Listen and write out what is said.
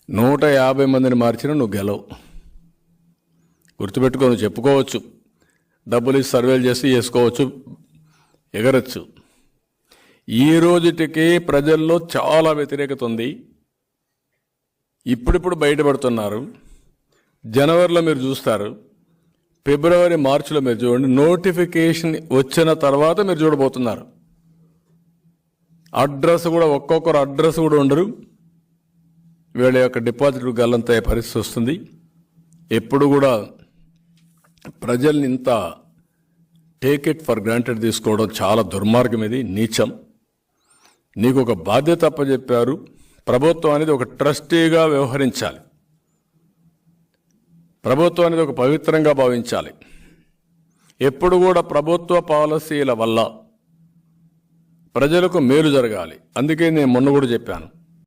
150 మందిని మార్చినా నువ్వు గెలవు. గుర్తుపెట్టుకో. నువ్వు చెప్పుకోవచ్చు, డబ్బులు ఇచ్చి సర్వేలు చేసి చేసుకోవచ్చు, ఎగరచ్చు. ఈ రోజుటికి ప్రజల్లో చాలా వ్యతిరేకత ఉంది. ఇప్పుడిప్పుడు బయటపడుతున్నారు. జనవరిలో మీరు చూస్తారు, ఫిబ్రవరి మార్చిలో మీరు చూడండి. నోటిఫికేషన్ వచ్చిన తర్వాత మీరు చూడబోతున్నారు. అడ్రస్ కూడా, ఒక్కొక్కరు అడ్రస్ కూడా ఉండరు. వీళ్ళ యొక్క డిపాజిట్ గల్లంతయ్యే పరిస్థితి వస్తుంది. ఎప్పుడు కూడా ప్రజల్ని ఇంత టేక్ ఇట్ ఫర్ గ్రాంటెడ్ తీసుకోవడం చాలా దుర్మార్గం. ఇది నీచం. నీకు ఒక బాధ్యత అప్పచెప్పారు. ప్రభుత్వం అనేది ఒక ట్రస్టీగా వ్యవహరించాలి. ప్రభుత్వం అనేది ఒక పవిత్రంగా భావించాలి. ఎప్పుడు కూడా ప్రభుత్వ పాలసీల వల్ల ప్రజలకు మేలు జరగాలి. అందుకే నేను మొన్న కూడా చెప్పాను,